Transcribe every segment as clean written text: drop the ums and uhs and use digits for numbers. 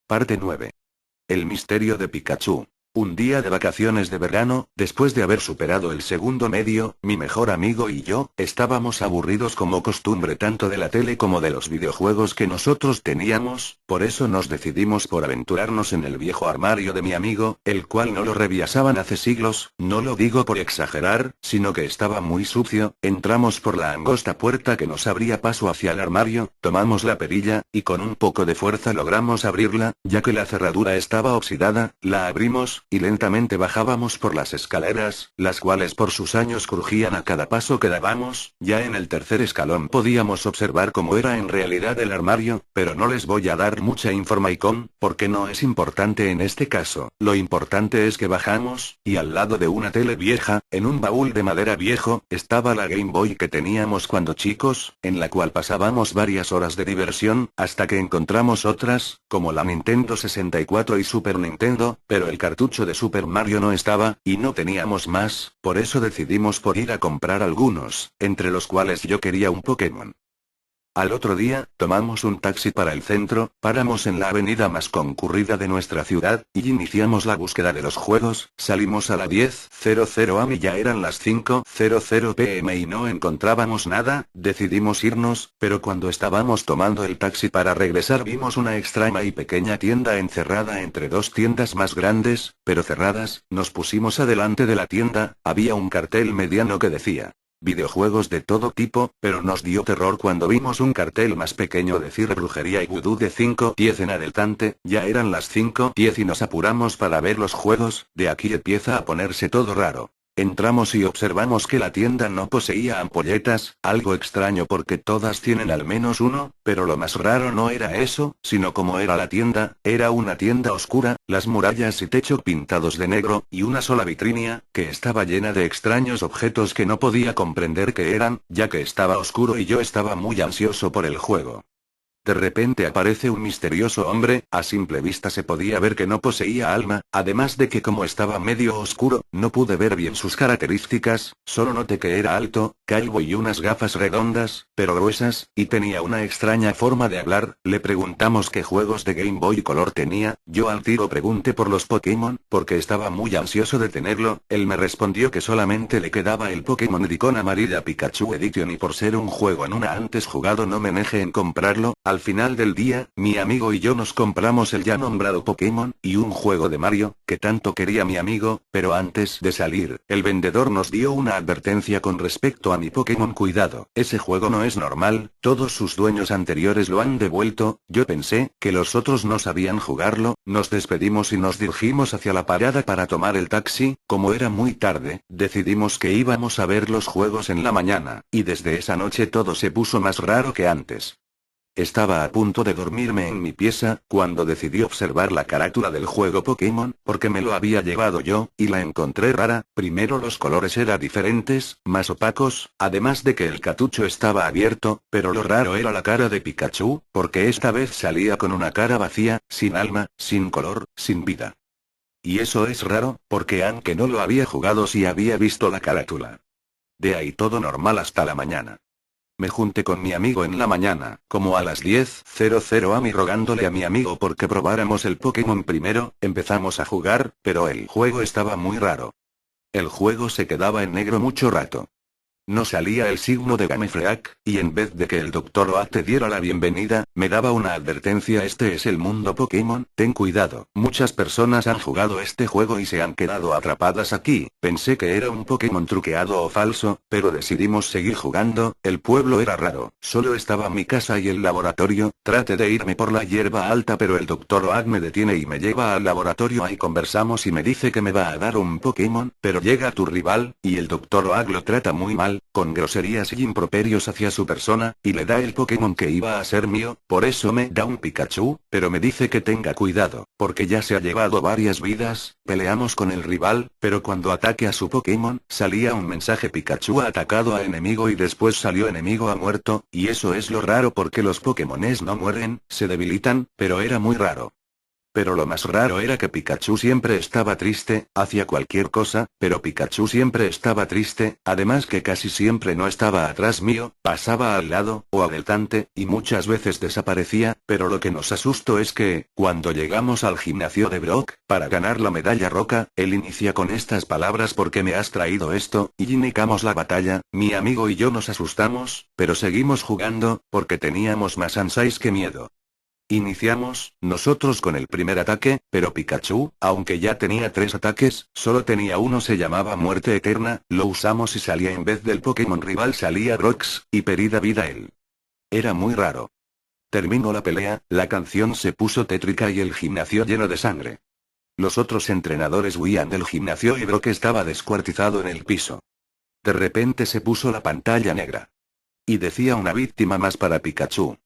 Parte 9. El misterio de Pikachu. Un día de vacaciones de verano, después de haber superado el segundo medio, mi mejor amigo y yo, estábamos aburridos como costumbre tanto de la tele como de los videojuegos que nosotros teníamos, por eso nos decidimos por aventurarnos en el viejo armario de mi amigo, el cual no lo revisaban hace siglos, no lo digo por exagerar, sino que estaba muy sucio. Entramos por la angosta puerta que nos abría paso hacia el armario, tomamos la perilla, y con un poco de fuerza logramos abrirla, ya que la cerradura estaba oxidada, la abrimos, y lentamente bajábamos por las escaleras, las cuales por sus años crujían a cada paso que dábamos. Ya en el tercer escalón podíamos observar cómo era en realidad el armario, pero no les voy a dar mucha información, porque no es importante en este caso. Lo importante es que bajamos, y al lado de una tele vieja, en un baúl de madera viejo, estaba la Game Boy que teníamos cuando chicos, en la cual pasábamos varias horas de diversión, hasta que encontramos otras, como la Nintendo 64 y Super Nintendo, pero el cartucho de Super Mario no estaba, y no teníamos más, por eso decidimos por ir a comprar algunos, entre los cuales yo quería un Pokémon. Al otro día, tomamos un taxi para el centro, paramos en la avenida más concurrida de nuestra ciudad, y iniciamos la búsqueda de los juegos. Salimos a las 10:00 am y ya eran las 5:00 pm y no encontrábamos nada. Decidimos irnos, pero cuando estábamos tomando el taxi para regresar vimos una extraña y pequeña tienda encerrada entre dos tiendas más grandes, pero cerradas. Nos pusimos adelante de la tienda, había un cartel mediano que decía videojuegos de todo tipo, pero nos dio terror cuando vimos un cartel más pequeño decir brujería y vudú de 5:10 en adelante. Ya eran las 5:10 y nos apuramos para ver los juegos. De aquí empieza a ponerse todo raro. Entramos y observamos que la tienda no poseía ampolletas, algo extraño porque todas tienen al menos uno, pero lo más raro no era eso, sino cómo era la tienda. Era una tienda oscura, las murallas y techo pintados de negro, y una sola vitrina, que estaba llena de extraños objetos que no podía comprender qué eran, ya que estaba oscuro y yo estaba muy ansioso por el juego. De repente aparece un misterioso hombre, a simple vista se podía ver que no poseía alma, además de que como estaba medio oscuro, no pude ver bien sus características, solo noté que era alto, calvo y unas gafas redondas, pero gruesas, y tenía una extraña forma de hablar. Le preguntamos qué juegos de Game Boy Color tenía, yo al tiro pregunté por los Pokémon, porque estaba muy ansioso de tenerlo. Él me respondió que solamente le quedaba el Pokémon Edicon Amarilla Pikachu Edition y por ser un juego en una antes jugado no me negé en comprarlo. Al final del día, mi amigo y yo nos compramos el ya nombrado Pokémon, y un juego de Mario, que tanto quería mi amigo, pero antes de salir, el vendedor nos dio una advertencia con respecto a mi Pokémon. Cuidado, ese juego no es normal, todos sus dueños anteriores lo han devuelto. Yo pensé que los otros no sabían jugarlo. Nos despedimos y nos dirigimos hacia la parada para tomar el taxi. Como era muy tarde, decidimos que íbamos a ver los juegos en la mañana, y desde esa noche todo se puso más raro que antes. Estaba a punto de dormirme en mi pieza, cuando decidí observar la carátula del juego Pokémon, porque me lo había llevado yo, y la encontré rara. Primero los colores eran diferentes, más opacos, además de que el cartucho estaba abierto, pero lo raro era la cara de Pikachu, porque esta vez salía con una cara vacía, sin alma, sin color, sin vida. Y eso es raro, porque aunque no lo había jugado sí había visto la carátula. De ahí todo normal hasta la mañana. Me junté con mi amigo en la mañana, como a las 10:00 am y rogándole a mi amigo porque probáramos el Pokémon primero. Empezamos a jugar, pero el juego estaba muy raro. El juego se quedaba en negro mucho rato. No salía el signo de Game Freak, y en vez de que el Dr. Oak te diera la bienvenida, me daba una advertencia: este es el mundo Pokémon, ten cuidado. Muchas personas han jugado este juego y se han quedado atrapadas aquí. Pensé que era un Pokémon truqueado o falso, pero decidimos seguir jugando. El pueblo era raro, solo estaba mi casa y el laboratorio. Traté de irme por la hierba alta pero el Dr. Oak me detiene y me lleva al laboratorio. Ahí conversamos y me dice que me va a dar un Pokémon, pero llega tu rival, y el Dr. Oak lo trata muy mal, con groserías y improperios hacia su persona, y le da el Pokémon que iba a ser mío. Por eso me da un Pikachu, pero me dice que tenga cuidado, porque ya se ha llevado varias vidas. Peleamos con el rival, pero cuando ataque a su Pokémon, salía un mensaje: Pikachu ha atacado a enemigo, y después salió enemigo ha muerto, y eso es lo raro porque los Pokémones no mueren, se debilitan, pero era muy raro. Pero lo más raro era que Pikachu siempre estaba triste, hacía cualquier cosa, pero Pikachu siempre estaba triste, además que casi siempre no estaba atrás mío, pasaba al lado, o adelante, y muchas veces desaparecía, pero lo que nos asustó es que, cuando llegamos al gimnasio de Brock, para ganar la medalla roca, él inicia con estas palabras: ¿por qué me has traído esto? Y iniciamos la batalla, mi amigo y yo nos asustamos, pero seguimos jugando, porque teníamos más ansias que miedo. Iniciamos, nosotros con el primer ataque, pero Pikachu, aunque ya tenía 3 ataques, solo tenía uno, se llamaba Muerte Eterna, lo usamos y salía en vez del Pokémon rival salía Brox, y perdida vida él. Era muy raro. Terminó la pelea, la canción se puso tétrica y el gimnasio lleno de sangre. Los otros entrenadores huían del gimnasio y Brock estaba descuartizado en el piso. De repente se puso la pantalla negra. Y decía: una víctima más para Pikachu.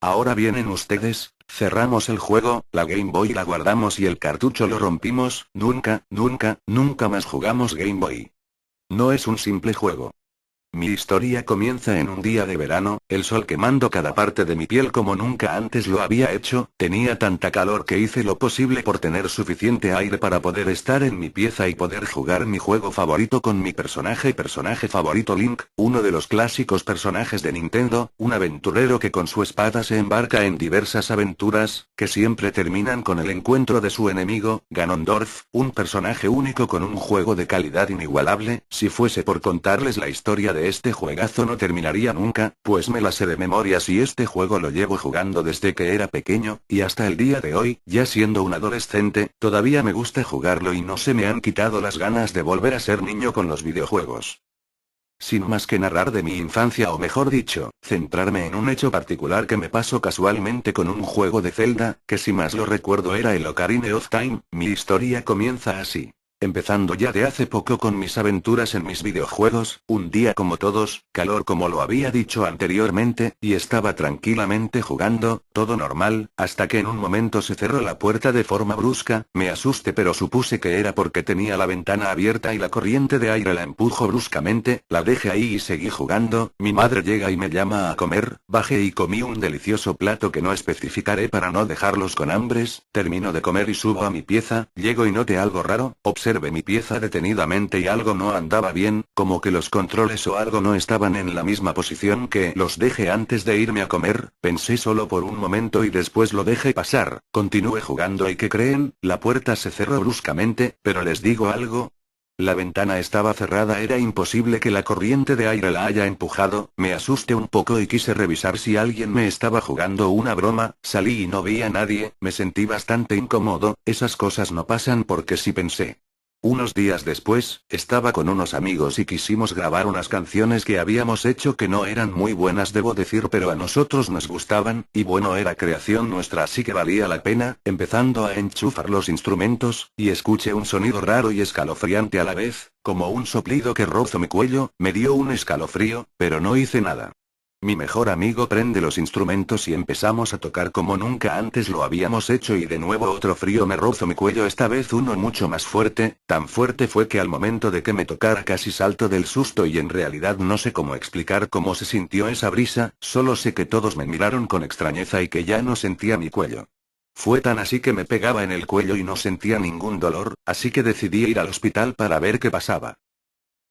Ahora vienen ustedes, cerramos el juego, la Game Boy la guardamos y el cartucho lo rompimos, nunca, nunca, nunca más jugamos Game Boy. No es un simple juego. Mi historia comienza en un día de verano, el sol quemando cada parte de mi piel como nunca antes lo había hecho, tenía tanta calor que hice lo posible por tener suficiente aire para poder estar en mi pieza y poder jugar mi juego favorito con mi personaje favorito Link, uno de los clásicos personajes de Nintendo, un aventurero que con su espada se embarca en diversas aventuras, que siempre terminan con el encuentro de su enemigo, Ganondorf, un personaje único con un juego de calidad inigualable. Si fuese por contarles la historia de este juegazo no terminaría nunca, pues me la sé de memoria, y este juego lo llevo jugando desde que era pequeño, y hasta el día de hoy, ya siendo un adolescente, todavía me gusta jugarlo y no se me han quitado las ganas de volver a ser niño con los videojuegos. Sin más que narrar de mi infancia, o mejor dicho, centrarme en un hecho particular que me pasó casualmente con un juego de Zelda, que si más lo recuerdo era el Ocarina of Time, mi historia comienza así. Empezando ya de hace poco con mis aventuras en mis videojuegos, un día como todos, calor como lo había dicho anteriormente, y estaba tranquilamente jugando, todo normal, hasta que en un momento se cerró la puerta de forma brusca, me asusté pero supuse que era porque tenía la ventana abierta y la corriente de aire la empujó bruscamente, la dejé ahí y seguí jugando, mi madre llega y me llama a comer, bajé y comí un delicioso plato que no especificaré para no dejarlos con hambres, termino de comer y subo a mi pieza, llego y noté algo raro, observé mi pieza detenidamente y algo no andaba bien, como que los controles o algo no estaban en la misma posición que los dejé antes de irme a comer, pensé solo por un momento y después lo dejé pasar, continué jugando y ¿qué creen? La puerta se cerró bruscamente, pero les digo algo. La ventana estaba cerrada, era imposible que la corriente de aire la haya empujado, me asusté un poco y quise revisar si alguien me estaba jugando una broma, salí y no vi a nadie, me sentí bastante incómodo, esas cosas no pasan porque sí, pensé. Unos días después, estaba con unos amigos y quisimos grabar unas canciones que habíamos hecho que no eran muy buenas, debo decir, pero a nosotros nos gustaban, y bueno, era creación nuestra, así que valía la pena. Empezando a enchufar los instrumentos, y escuché un sonido raro y escalofriante a la vez, como un soplido que rozó mi cuello, me dio un escalofrío, pero no hice nada. Mi mejor amigo prende los instrumentos y empezamos a tocar como nunca antes lo habíamos hecho y de nuevo otro frío me rozó mi cuello, esta vez uno mucho más fuerte, tan fuerte fue que al momento de que me tocara casi salto del susto y en realidad no sé cómo explicar cómo se sintió esa brisa, solo sé que todos me miraron con extrañeza y que ya no sentía mi cuello. Fue tan así que me pegaba en el cuello y no sentía ningún dolor, así que decidí ir al hospital para ver qué pasaba.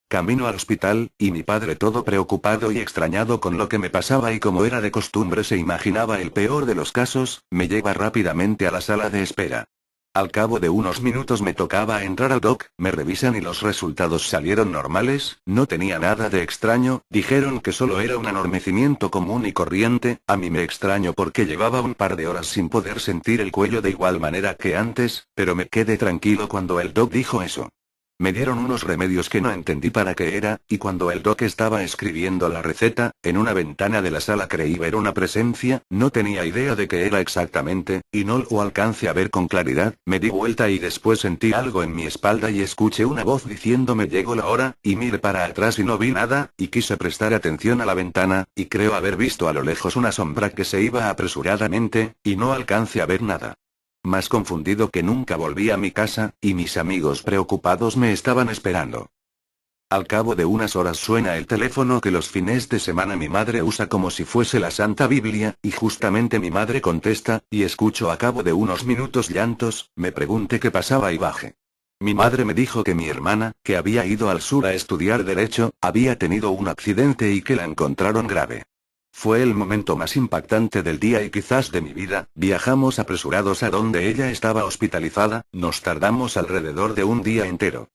Camino al hospital, y mi padre todo preocupado y extrañado con lo que me pasaba y como era de costumbre se imaginaba el peor de los casos, me lleva rápidamente a la sala de espera. Al cabo de unos minutos me tocaba entrar al doc, me revisan y los resultados salieron normales, no tenía nada de extraño, dijeron que solo era un adormecimiento común y corriente, a mí me extrañó porque llevaba un par de horas sin poder sentir el cuello de igual manera que antes, pero me quedé tranquilo cuando el doc dijo eso. Me dieron unos remedios que no entendí para qué era, y cuando el doc estaba escribiendo la receta, en una ventana de la sala creí ver una presencia, no tenía idea de qué era exactamente, y no lo alcancé a ver con claridad, me di vuelta y después sentí algo en mi espalda y escuché una voz diciéndome llegó la hora, y miré para atrás y no vi nada, y quise prestar atención a la ventana, y creo haber visto a lo lejos una sombra que se iba apresuradamente, y no alcancé a ver nada. Más confundido que nunca volví a mi casa, y mis amigos preocupados me estaban esperando. Al cabo de unas horas suena el teléfono que los fines de semana mi madre usa como si fuese la Santa Biblia, y justamente mi madre contesta, y escucho a cabo de unos minutos llantos, me pregunté qué pasaba y bajé. Mi madre me dijo que mi hermana, que había ido al sur a estudiar derecho, había tenido un accidente y que la encontraron grave. Fue el momento más impactante del día y quizás de mi vida. Viajamos apresurados a donde ella estaba hospitalizada, nos tardamos alrededor de un día entero.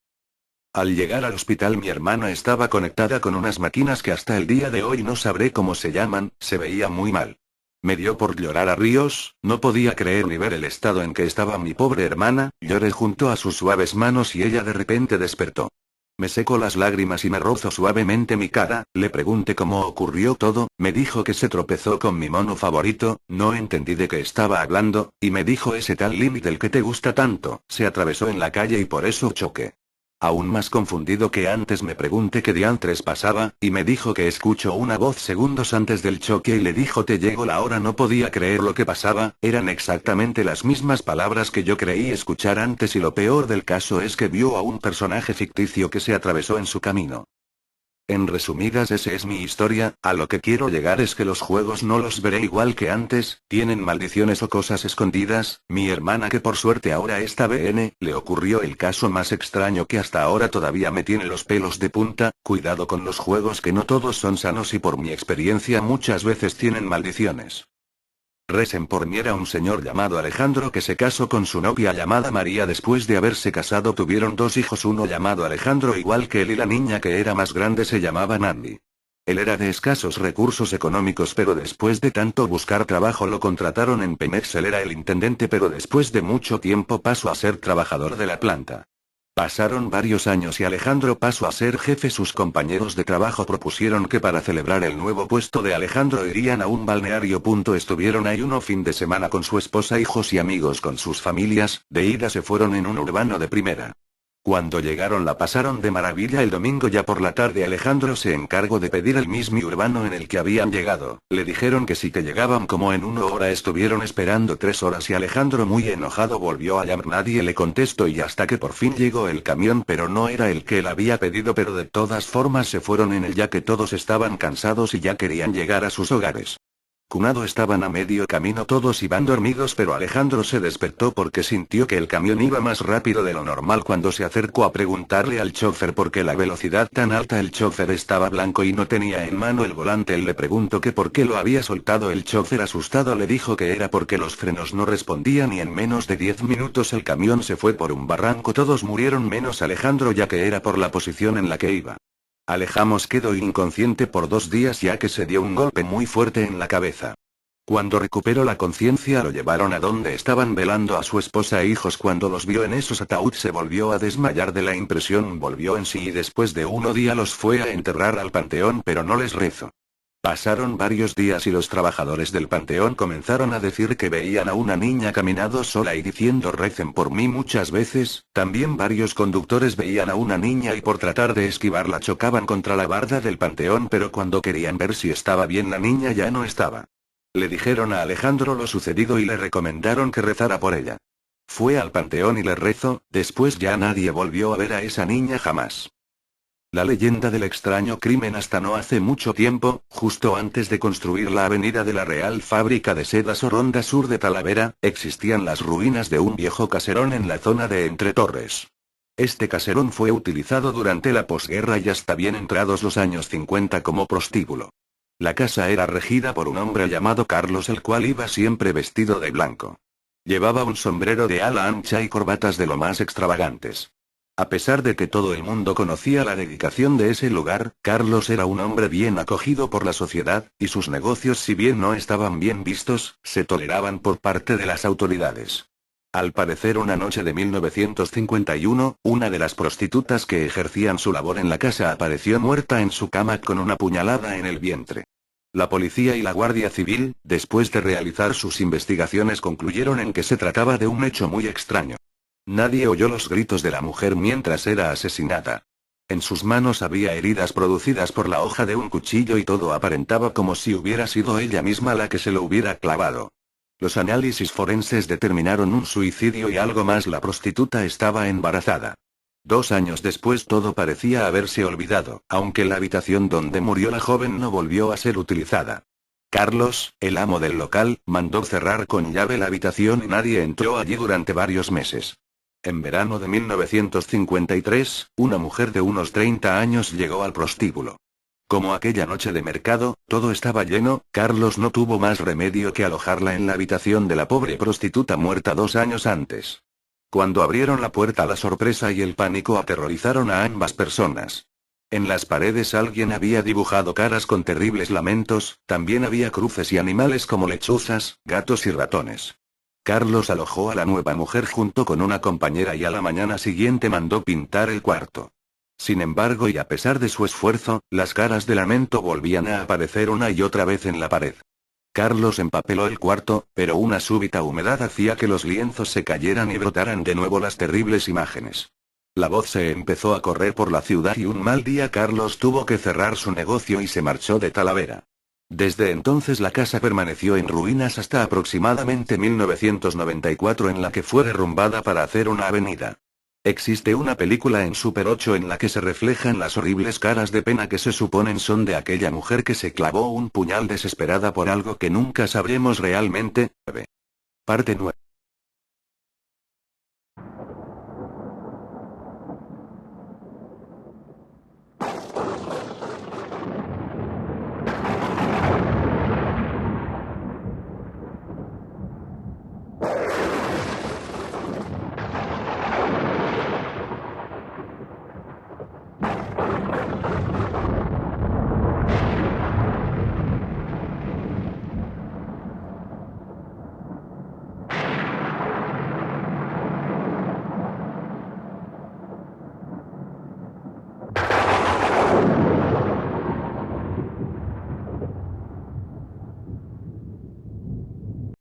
Al llegar al hospital mi hermana estaba conectada con unas máquinas que hasta el día de hoy no sabré cómo se llaman, se veía muy mal. Me dio por llorar a ríos, no podía creer ni ver el estado en que estaba mi pobre hermana, lloré junto a sus suaves manos y ella de repente despertó. Me seco las lágrimas y me rozo suavemente mi cara, le pregunté cómo ocurrió todo, me dijo que se tropezó con mi mono favorito, no entendí de qué estaba hablando, y me dijo ese tal límite el que te gusta tanto, se atravesó en la calle y por eso choqué. Aún más confundido que antes me pregunté qué diantres pasaba, y me dijo que escuchó una voz segundos antes del choque y le dijo te llegó la hora. No podía creer lo que pasaba, eran exactamente las mismas palabras que yo creí escuchar antes y lo peor del caso es que vio a un personaje ficticio que se atravesó en su camino. En resumidas, esa es mi historia. A lo que quiero llegar es que los juegos no los veré igual que antes, tienen maldiciones o cosas escondidas. Mi hermana, que por suerte ahora está bien, le ocurrió el caso más extraño que hasta ahora todavía me tiene los pelos de punta. Cuidado con los juegos, que no todos son sanos y por mi experiencia muchas veces tienen maldiciones. Recen por mí. Era un señor llamado Alejandro que se casó con su novia llamada María. Después de haberse casado tuvieron dos hijos, uno llamado Alejandro igual que él y la niña que era más grande se llamaba Nandi. Él era de escasos recursos económicos, pero después de tanto buscar trabajo lo contrataron en Pemex. Él era el intendente, pero después de mucho tiempo pasó a ser trabajador de la planta. Pasaron varios años y Alejandro pasó a ser jefe. Sus compañeros de trabajo propusieron que para celebrar el nuevo puesto de Alejandro irían a un balneario. Estuvieron ahí un fin de semana con su esposa, hijos y amigos con sus familias. De ida se fueron en un urbano de primera. Cuando llegaron la pasaron de maravilla. El domingo ya por la tarde Alejandro se encargó de pedir el mismo urbano en el que habían llegado. Le dijeron que sí, que llegaban como en 1 hora. Estuvieron esperando 3 horas y Alejandro muy enojado volvió a llamar. Nadie le contestó y hasta que por fin llegó el camión, pero no era el que él había pedido, pero de todas formas se fueron en él ya que todos estaban cansados y ya querían llegar a sus hogares. Cunado estaban a medio camino, todos iban dormidos, pero Alejandro se despertó porque sintió que el camión iba más rápido de lo normal. Cuando se acercó a preguntarle al chofer por qué la velocidad tan alta, el chofer estaba blanco y no tenía en mano el volante. Él le preguntó que por qué lo había soltado. El chofer asustado le dijo que era porque los frenos no respondían y en menos de 10 minutos el camión se fue por un barranco. Todos murieron menos Alejandro, ya que era por la posición en la que iba. Alejamos quedó inconsciente por 2 días ya que se dio un golpe muy fuerte en la cabeza. Cuando recuperó la conciencia lo llevaron a donde estaban velando a su esposa e hijos. Cuando los vio en esos ataúd se volvió a desmayar de la impresión, volvió en sí y después de 1 día los fue a enterrar al panteón, pero no les rezó. Pasaron varios días y los trabajadores del panteón comenzaron a decir que veían a una niña caminando sola y diciendo recen por mí muchas veces. También varios conductores veían a una niña y por tratar de esquivarla chocaban contra la barda del panteón, pero cuando querían ver si estaba bien la niña ya no estaba. Le dijeron a Alejandro lo sucedido y le recomendaron que rezara por ella. Fue al panteón y le rezó, después ya nadie volvió a ver a esa niña jamás. La leyenda del extraño crimen. Hasta no hace mucho tiempo, justo antes de construir la avenida de la Real Fábrica de Sedas o Ronda Sur de Talavera, existían las ruinas de un viejo caserón en la zona de Entre Torres. Este caserón fue utilizado durante la posguerra y hasta bien entrados los años 50 como prostíbulo. La casa era regida por un hombre llamado Carlos, el cual iba siempre vestido de blanco. Llevaba un sombrero de ala ancha y corbatas de lo más extravagantes. A pesar de que todo el mundo conocía la dedicación de ese lugar, Carlos era un hombre bien acogido por la sociedad, y sus negocios, si bien no estaban bien vistos, se toleraban por parte de las autoridades. Al parecer, una noche de 1951, una de las prostitutas que ejercían su labor en la casa apareció muerta en su cama con una puñalada en el vientre. La policía y la Guardia Civil, después de realizar sus investigaciones, concluyeron en que se trataba de un hecho muy extraño. Nadie oyó los gritos de la mujer mientras era asesinada. En sus manos había heridas producidas por la hoja de un cuchillo y todo aparentaba como si hubiera sido ella misma la que se lo hubiera clavado. Los análisis forenses determinaron un suicidio y algo más, la prostituta estaba embarazada. 2 años después todo parecía haberse olvidado, aunque la habitación donde murió la joven no volvió a ser utilizada. Carlos, el amo del local, mandó cerrar con llave la habitación y nadie entró allí durante varios meses. En verano de 1953, una mujer de unos 30 años llegó al prostíbulo. Como aquella noche de mercado, todo estaba lleno, Carlos no tuvo más remedio que alojarla en la habitación de la pobre prostituta muerta 2 años antes. Cuando abrieron la puerta, la sorpresa y el pánico aterrorizaron a ambas personas. En las paredes alguien había dibujado caras con terribles lamentos, también había cruces y animales como lechuzas, gatos y ratones. Carlos alojó a la nueva mujer junto con una compañera y a la mañana siguiente mandó pintar el cuarto. Sin embargo, y a pesar de su esfuerzo, las caras de lamento volvían a aparecer una y otra vez en la pared. Carlos empapeló el cuarto, pero una súbita humedad hacía que los lienzos se cayeran y brotaran de nuevo las terribles imágenes. La voz se empezó a correr por la ciudad y un mal día Carlos tuvo que cerrar su negocio y se marchó de Talavera. Desde entonces la casa permaneció en ruinas hasta aproximadamente 1994, en la que fue derrumbada para hacer una avenida. Existe una película en Super 8 en la que se reflejan las horribles caras de pena que se suponen son de aquella mujer que se clavó un puñal desesperada por algo que nunca sabremos realmente. Parte 9.